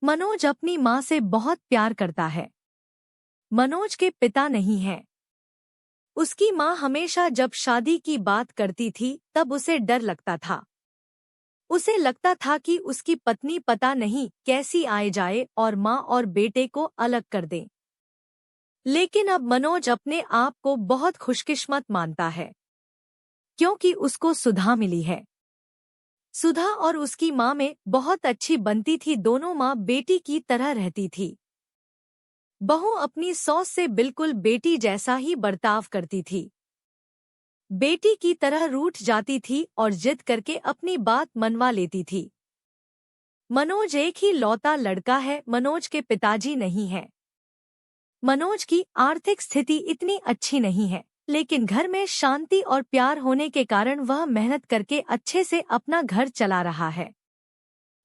मनोज अपनी माँ से बहुत प्यार करता है। मनोज के पिता नहीं हैं। उसकी माँ हमेशा जब शादी की बात करती थी तब उसे डर लगता था। उसे लगता था कि उसकी पत्नी पता नहीं कैसी आए जाए और माँ और बेटे को अलग कर दे। लेकिन अब मनोज अपने आप को बहुत खुशकिस्मत मानता है, क्योंकि उसको सुधा मिली है। सुधा और उसकी माँ में बहुत अच्छी बनती थी। दोनों माँ बेटी की तरह रहती थी। बहू अपनी सौस से बिल्कुल बेटी जैसा ही बर्ताव करती थी। बेटी की तरह रूठ जाती थी और जिद करके अपनी बात मनवा लेती थी। मनोज एक ही लौता लड़का है। मनोज के पिताजी नहीं हैं। मनोज की आर्थिक स्थिति इतनी अच्छी नहीं है, लेकिन घर में शांति और प्यार होने के कारण वह मेहनत करके अच्छे से अपना घर चला रहा है।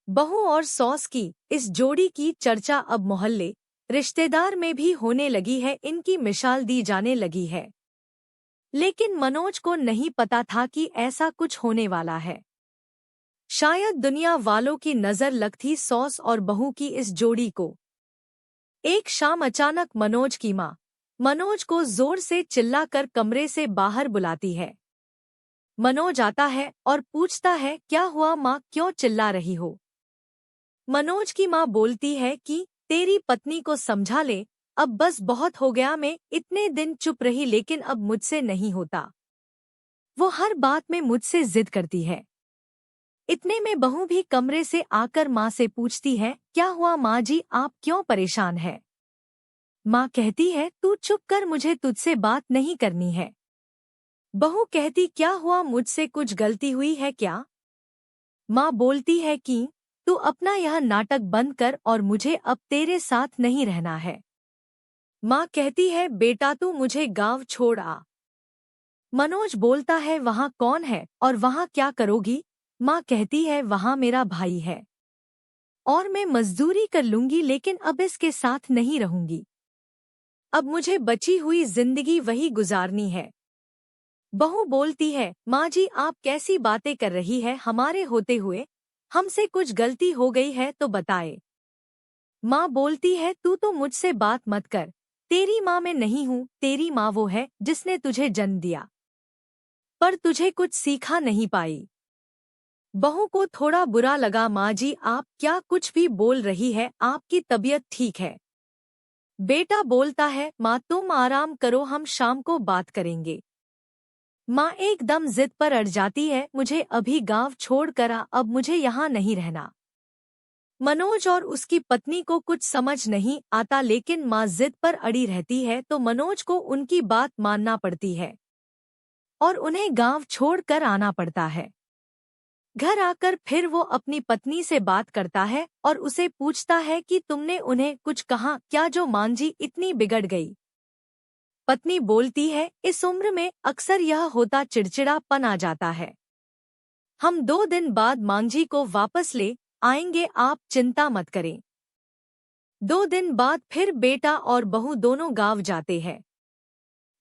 बहू और सौस की इस जोड़ी की चर्चा अब मोहल्ले, रिश्तेदार में भी होने लगी है। इनकी मिसाल दी जाने लगी है। लेकिन मनोज को नहीं पता था कि ऐसा कुछ होने वाला है। शायद दुनिया वालों की नजर लगती सौस और बहू की इस जोड़ी को। एक शाम अचानक मनोज की माँ मनोज को जोर से चिल्लाकर कमरे से बाहर बुलाती है। मनोज आता है और पूछता है, क्या हुआ माँ, क्यों चिल्ला रही हो? मनोज की माँ बोलती है कि तेरी पत्नी को समझा ले, अब बस बहुत हो गया। मैं इतने दिन चुप रही लेकिन अब मुझसे नहीं होता। वो हर बात में मुझसे जिद करती है। इतने में बहू भी कमरे से आकर माँ से पूछती है, क्या हुआ माँ जी, आप क्यों परेशान है? माँ कहती है, तू चुप कर, मुझे तुझसे बात नहीं करनी है। बहू कहती, क्या हुआ, मुझसे कुछ गलती हुई है क्या? माँ बोलती है कि तू अपना यह नाटक बंद कर और मुझे अब तेरे साथ नहीं रहना है। माँ कहती है, बेटा तू मुझे गांव छोड़ आ। मनोज बोलता है, वहाँ कौन है और वहाँ क्या करोगी? माँ कहती है, वहाँ मेरा भाई है और मैं मजदूरी कर लूंगी, लेकिन अब इसके साथ नहीं रहूंगी। अब मुझे बची हुई जिंदगी वही गुजारनी है। बहू बोलती है, माँ जी आप कैसी बातें कर रही है? हमारे होते हुए हमसे कुछ गलती हो गई है तो बताए। माँ बोलती है, तू तो मुझसे बात मत कर। तेरी माँ मैं नहीं हूँ, तेरी माँ वो है जिसने तुझे जन्म दिया, पर तुझे कुछ सीखा नहीं पाई। बहू को थोड़ा बुरा लगा। माँ जी आप क्या कुछ भी बोल रही है? आपकी तबीयत ठीक है? बेटा बोलता है, माँ तुम आराम करो, हम शाम को बात करेंगे। माँ एकदम जिद पर अड़ जाती है, मुझे अभी गांव छोड़कर आ, अब मुझे यहाँ नहीं रहना। मनोज और उसकी पत्नी को कुछ समझ नहीं आता, लेकिन माँ जिद पर अड़ी रहती है तो मनोज को उनकी बात मानना पड़ती है और उन्हें गांव छोड़कर आना पड़ता है। घर आकर फिर वो अपनी पत्नी से बात करता है और उसे पूछता है कि तुमने उन्हें कुछ कहा क्या जो मांझी इतनी बिगड़ गई? पत्नी बोलती है, इस उम्र में अक्सर यह होता, चिड़चिड़ापन आ जाता है। हम 2 दिन बाद मांझी को वापस ले आएंगे, आप चिंता मत करें। 2 दिन बाद फिर बेटा और बहू दोनों गांव जाते हैं।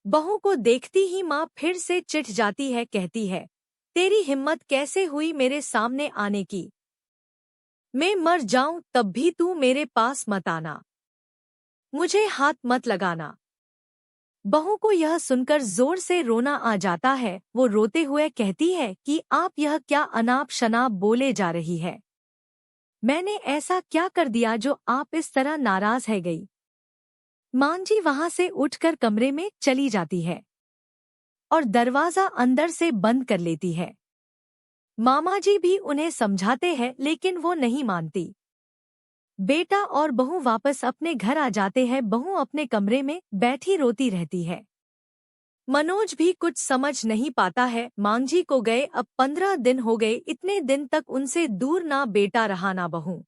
बहू को देखती ही माँ फिर से चिढ़ जाती है, कहती है, तेरी हिम्मत कैसे हुई मेरे सामने आने की? मैं मर जाऊं तब भी तू मेरे पास मत आना, मुझे हाथ मत लगाना। बहू को यह सुनकर जोर से रोना आ जाता है। वो रोते हुए कहती है कि आप यह क्या अनाप शनाप बोले जा रही है? मैंने ऐसा क्या कर दिया जो आप इस तरह नाराज है गई? मांझी वहां से उठकर कमरे में चली जाती है और दरवाजा अंदर से बंद कर लेती है। मामाजी भी उन्हें समझाते हैं लेकिन वो नहीं मानती। बेटा और बहू वापस अपने घर आ जाते हैं। बहू अपने कमरे में बैठी रोती रहती है। मनोज भी कुछ समझ नहीं पाता है। मांझी को गए अब 15 दिन हो गए, इतने दिन तक उनसे दूर ना बेटा रहा ना बहू।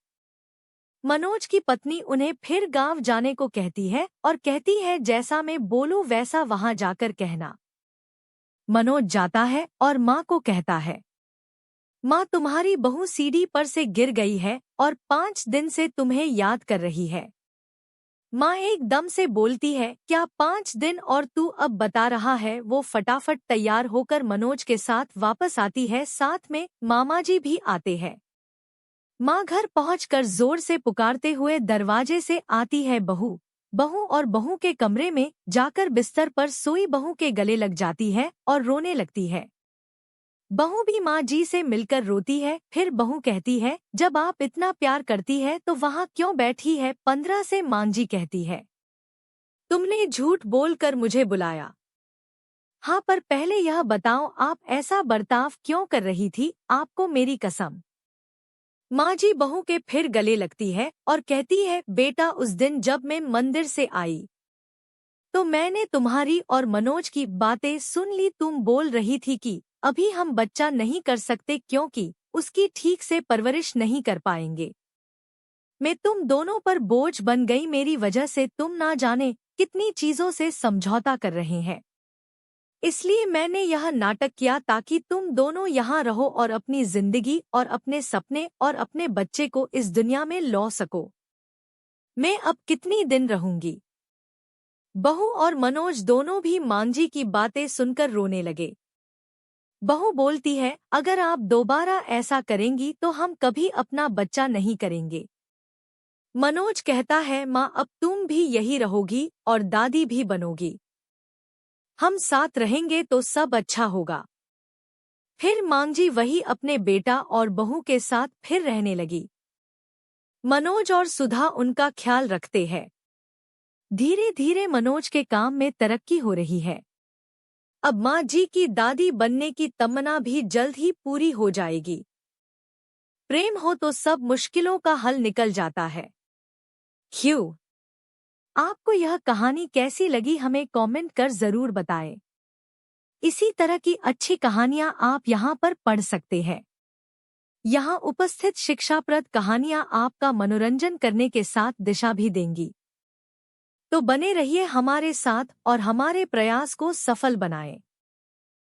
मनोज की पत्नी उन्हें फिर गांव जाने को कहती है और कहती है, जैसा मैं बोलूं वैसा वहां जाकर कहना। मनोज जाता है और माँ को कहता है, माँ तुम्हारी बहू सीढ़ी पर से गिर गई है और 5 दिन से तुम्हें याद कर रही है। माँ एकदम से बोलती है, क्या 5 दिन और तू अब बता रहा है? वो फटाफट तैयार होकर मनोज के साथ वापस आती है। साथ में मामाजी भी आते हैं। माँ घर पहुंचकर जोर से पुकारते हुए दरवाजे से आती है बहू। बहू और बहू के कमरे में जाकर बिस्तर पर सोई बहू के गले लग जाती है और रोने लगती है। बहू भी माँ जी से मिलकर रोती है। फिर बहू कहती है, जब आप इतना प्यार करती है तो वहाँ क्यों बैठी है? 15 से माँ जी कहती है, तुमने झूठ बोलकर मुझे बुलाया। हाँ, पर पहले यह बताओ आप ऐसा बर्ताव क्यों कर रही थी? आपको मेरी कसम। माँ जी बहू के फिर गले लगती है और कहती है, बेटा उस दिन जब मैं मंदिर से आई तो मैंने तुम्हारी और मनोज की बातें सुन ली। तुम बोल रही थी कि अभी हम बच्चा नहीं कर सकते क्योंकि उसकी ठीक से परवरिश नहीं कर पाएंगे। मैं तुम दोनों पर बोझ बन गई। मेरी वजह से तुम ना जाने कितनी चीजों से समझौता कर रहे हैं। इसलिए मैंने यह नाटक किया ताकि तुम दोनों यहाँ रहो और अपनी जिंदगी और अपने सपने और अपने बच्चे को इस दुनिया में ला सको। मैं अब कितनी दिन रहूंगी? बहू और मनोज दोनों भी मांझी की बातें सुनकर रोने लगे। बहू बोलती है, अगर आप दोबारा ऐसा करेंगी तो हम कभी अपना बच्चा नहीं करेंगे। मनोज कहता है, माँ अब तुम भी यही रहोगी और दादी भी बनोगी। हम साथ रहेंगे तो सब अच्छा होगा। फिर मांझी वही अपने बेटा और बहू के साथ फिर रहने लगी। मनोज और सुधा उनका ख्याल रखते हैं। धीरे धीरे मनोज के काम में तरक्की हो रही है। अब माँ जी की दादी बनने की तमन्ना भी जल्द ही पूरी हो जाएगी। प्रेम हो तो सब मुश्किलों का हल निकल जाता है। क्यों? आपको यह कहानी कैसी लगी हमें कमेंट कर जरूर बताएं। इसी तरह की अच्छी कहानियाँ आप यहाँ पर पढ़ सकते हैं। यहाँ उपस्थित शिक्षाप्रद कहानियाँ आपका मनोरंजन करने के साथ दिशा भी देंगी। तो बने रहिए हमारे साथ और हमारे प्रयास को सफल बनाएं।